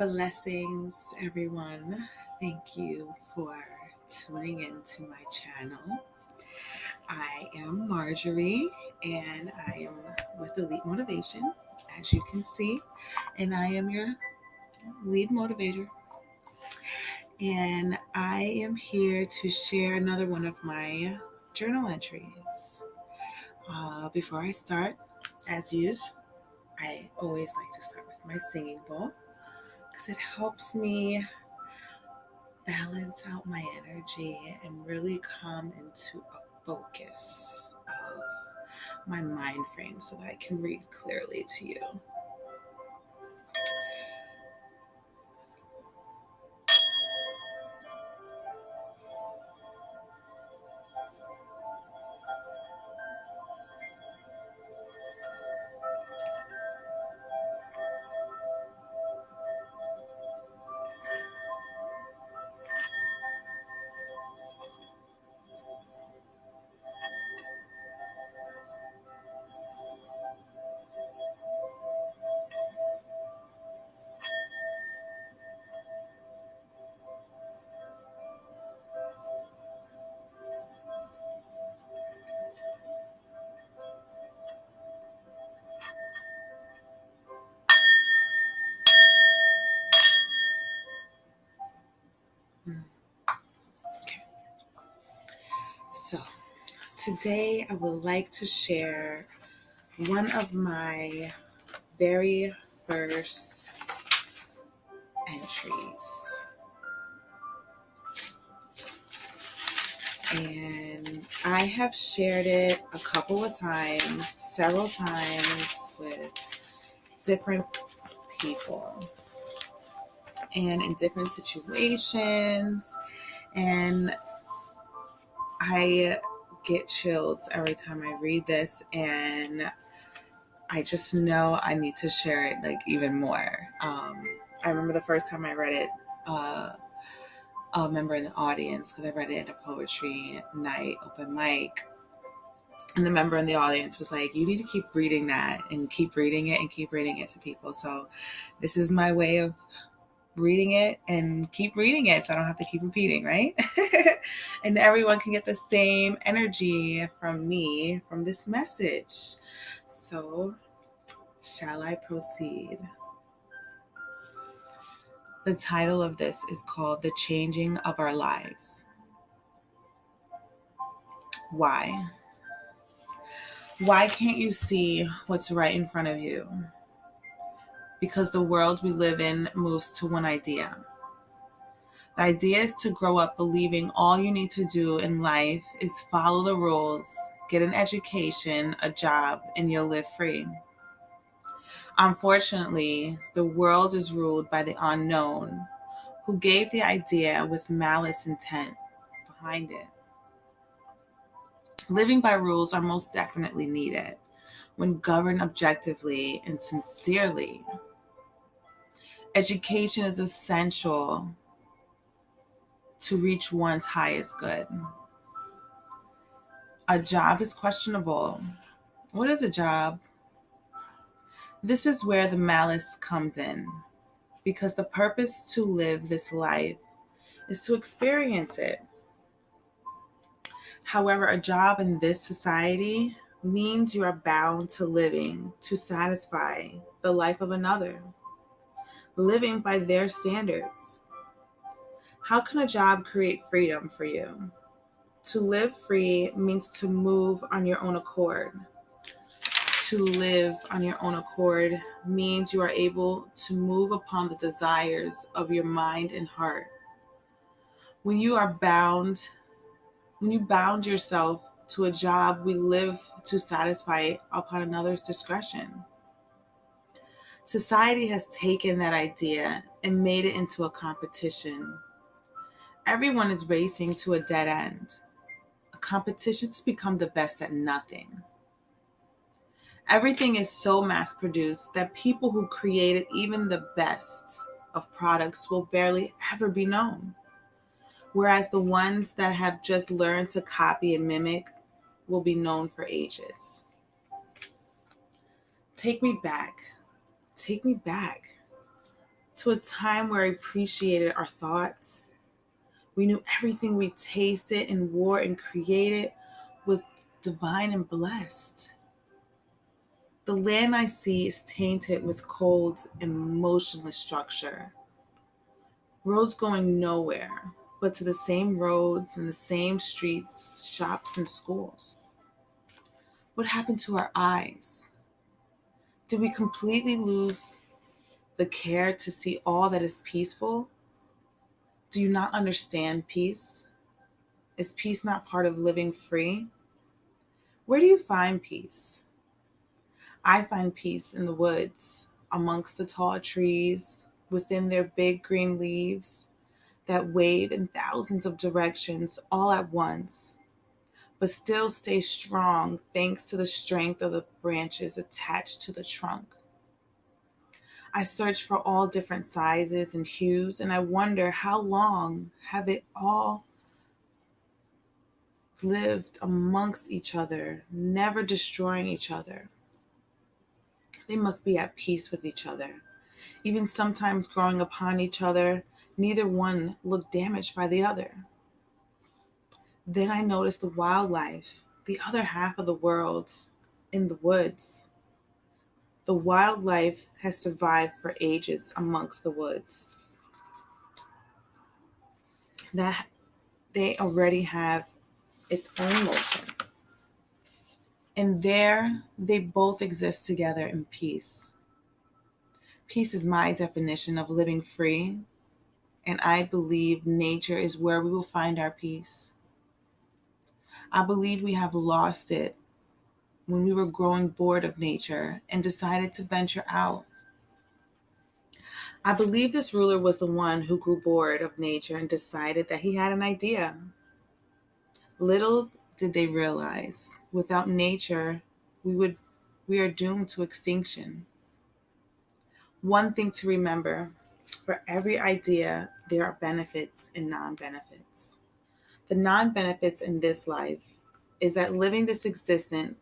Blessings, everyone. Thank you for tuning into my channel. I am Marjorie, and I am with Elite Motivation, as you can see, and I am your lead motivator. And I am here to share another one of my journal entries. Before I start, as usual, I always like to start with my singing bowl because it helps me balance out my energy and really come into a focus of my mind frame so that I can read clearly to you. Okay. So today I would like to share one of my very first entries. And I have shared it a couple of times, several times with different people and in different situations. And I get chills every time I read this, and I just know I need to share it like even more. I remember the first time I read it, a member in the audience, because I read it at a poetry night open mic, and the member in the audience was like, you need to keep reading that and keep reading it and keep reading it to people. So this is my way of reading it and keep reading it so I don't have to keep repeating, right? And everyone can get the same energy from me from this message. So shall I proceed? The title of this is called The Changing of Our Lives. Why? Why can't you see what's right in front of you? Because the world we live in moves to one idea. The idea is to grow up believing all you need to do in life is follow the rules, get an education, a job, and you'll live free. Unfortunately, the world is ruled by the unknown, who gave the idea with malice intent behind it. Living by rules are most definitely needed when governed objectively and sincerely. Education is essential to reach one's highest good. A job is questionable. What is a job? This is where the malice comes in, because the purpose to live this life is to experience it. However, a job in this society means you are bound to living to satisfy the life of another, living by their standards. How can a job create freedom for you? To live free means to move on your own accord. To live on your own accord means you are able to move upon the desires of your mind and heart. When you bound yourself to a job, we live to satisfy upon another's discretion. Society has taken that idea and made it into a competition. Everyone is racing to a dead end. A competition to become the best at nothing. Everything is so mass-produced that people who created even the best of products will barely ever be known, whereas the ones that have just learned to copy and mimic will be known for ages. Take me back to a time where we appreciated our thoughts. We knew everything we tasted and wore and created was divine and blessed. The land I see is tainted with cold and motionless structure. Roads going nowhere, but to the same roads and the same streets, shops, and schools. What happened to our eyes? Did we completely lose the care to see all that is peaceful? Do you not understand peace? Is peace not part of living free? Where do you find peace? I find peace in the woods, amongst the tall trees, within their big green leaves that wave in thousands of directions all at once, but still stay strong thanks to the strength of the branches attached to the trunk. I search for all different sizes and hues, and I wonder how long have they all lived amongst each other, never destroying each other. They must be at peace with each other. Even sometimes growing upon each other, neither one looked damaged by the other. Then I noticed the wildlife, the other half of the world, in the woods. The wildlife has survived for ages amongst the woods. That they already have its own motion. And there they both exist together in peace. Peace is my definition of living free, and I believe nature is where we will find our peace. I believe we have lost it when we were growing bored of nature and decided to venture out. I believe this ruler was the one who grew bored of nature and decided that he had an idea. Little did they realize, without nature, we are doomed to extinction. One thing to remember, for every idea, there are benefits and non-benefits. The non-benefits in this life is that living this existence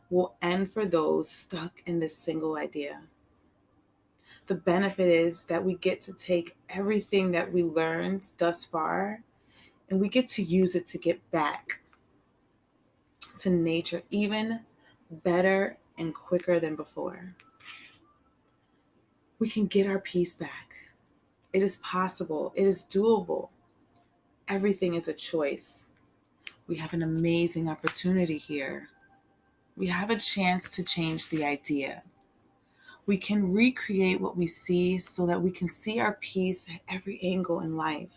will end for those stuck in this single idea. The benefit is that we get to take everything that we learned thus far and we get to use it to get back to nature even better and quicker than before. We can get our peace back. It is possible. It is doable. Everything is a choice. We have an amazing opportunity here. We have a chance to change the idea. We can recreate what we see so that we can see our peace at every angle in life.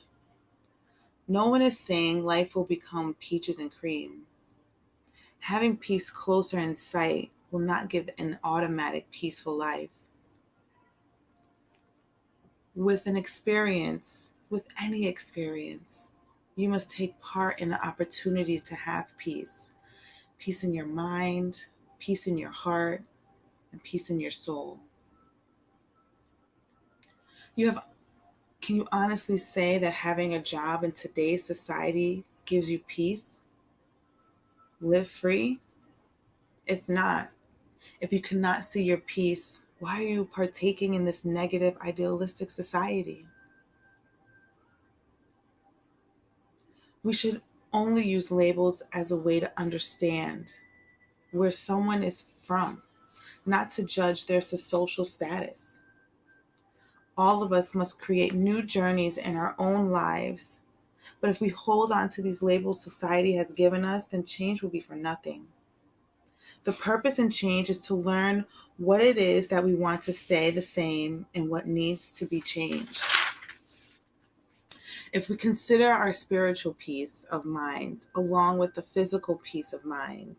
No one is saying life will become peaches and cream. Having peace closer in sight will not give an automatic peaceful life. With any experience, you must take part in the opportunity to have peace. Peace in your mind, peace in your heart, and peace in your soul. Can you honestly say that having a job in today's society gives you peace? Live free? If not, if you cannot see your peace, why are you partaking in this negative, idealistic society? We should only use labels as a way to understand where someone is from, not to judge their social status. All of us must create new journeys in our own lives. But if we hold on to these labels society has given us, then change will be for nothing. The purpose in change is to learn what it is that we want to stay the same and what needs to be changed. If we consider our spiritual peace of mind along with the physical peace of mind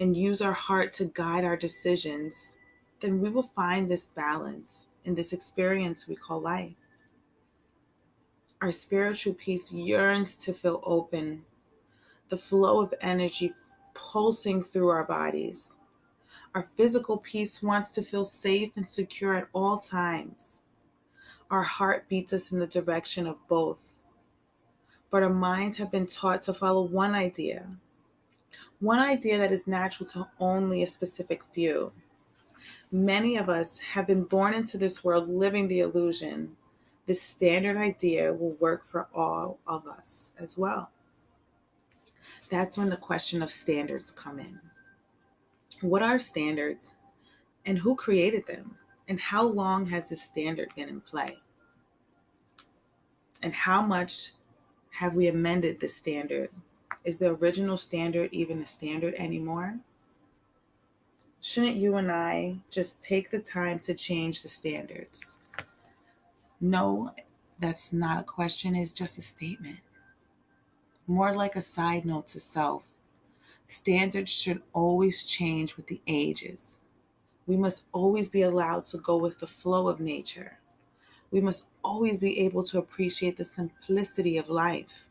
and use our heart to guide our decisions, then we will find this balance in this experience we call life. Our spiritual peace yearns to feel open, the flow of energy pulsing through our bodies. Our physical peace wants to feel safe and secure at all times. Our heart beats us in the direction of both. But our minds have been taught to follow one idea that is natural to only a specific few. Many of us have been born into this world living the illusion this standard idea will work for all of us as well. That's when the question of standards come in. What are standards and who created them? And how long has this standard been in play? And how much have we amended the standard? Is the original standard even a standard anymore? Shouldn't you and I just take the time to change the standards? No, that's not a question, it's just a statement. More like a side note to self. Standards should always change with the ages. We must always be allowed to go with the flow of nature. We must always be able to appreciate the simplicity of life.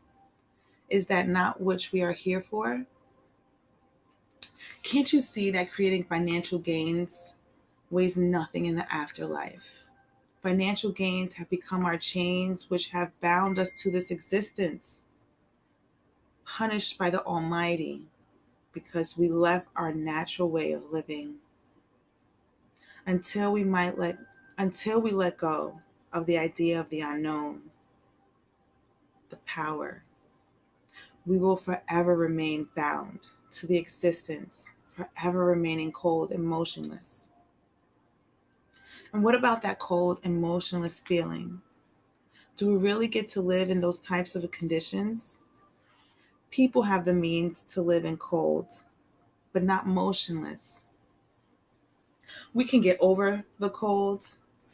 Is that not what we are here for? Can't you see that creating financial gains weighs nothing in the afterlife? Financial gains have become our chains which have bound us to this existence, punished by the Almighty because we left our natural way of living. Until we let go of the idea of the unknown, the power, we will forever remain bound to the existence, forever remaining cold and motionless. And what about that cold and motionless feeling? Do we really get to live in those types of conditions? People have the means to live in cold, but not motionless. We can get over the cold,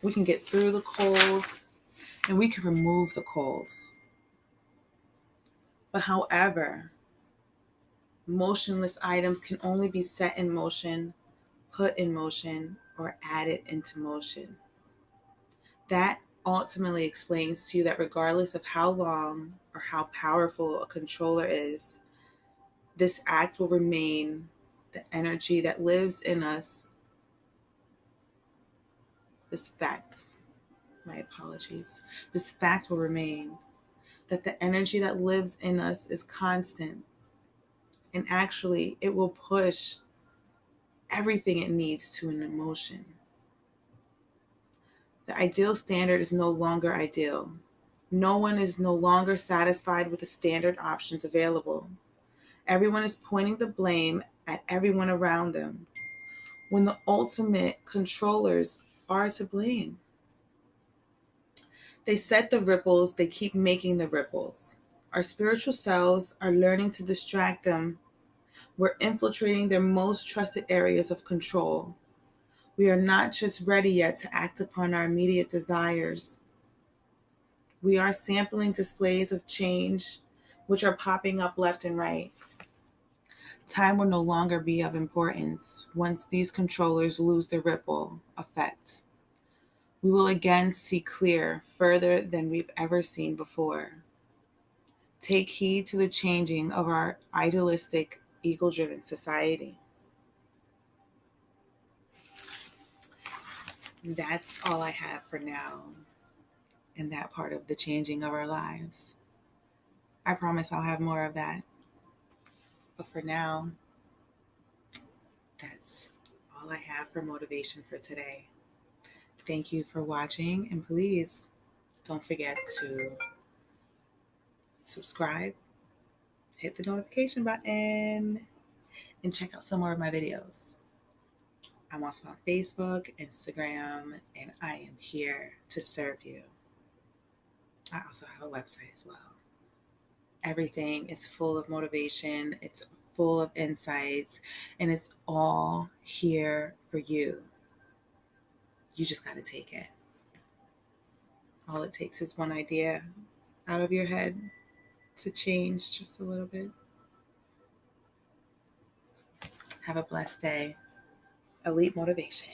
we can get through the cold, and we can remove the cold. But however, motionless items can only be set in motion, put in motion, or added into motion. That ultimately explains to you that regardless of how long or how powerful a controller is, this act will remain the energy that lives in us. This fact, my apologies, this fact will remain that the energy that lives in us is constant. And actually, it will push everything it needs to an emotion. The ideal standard is no longer ideal. No one is no longer satisfied with the standard options available. Everyone is pointing the blame at everyone around them, when the ultimate controllers are to blame. They set the ripples, they keep making the ripples. Our spiritual selves are learning to distract them. We're infiltrating their most trusted areas of control. We are not just ready yet to act upon our immediate desires. We are sampling displays of change, which are popping up left and right. Time will no longer be of importance once these controllers lose their ripple effect. We will again see clear further than we've ever seen before. Take heed to the changing of our idealistic, ego-driven society. That's all I have for now in that part of the changing of our lives. I promise I'll have more of that. But for now, that's all I have for motivation for today. Thank you for watching, and please don't forget to subscribe, hit the notification button, and check out some more of my videos. I'm also on Facebook, Instagram, and I am here to serve you. I also have a website as well. Everything is full of motivation, it's full of insights, and it's all here for you. You just got to take it. All it takes is one idea out of your head to change just a little bit. Have a blessed day. Elite motivation.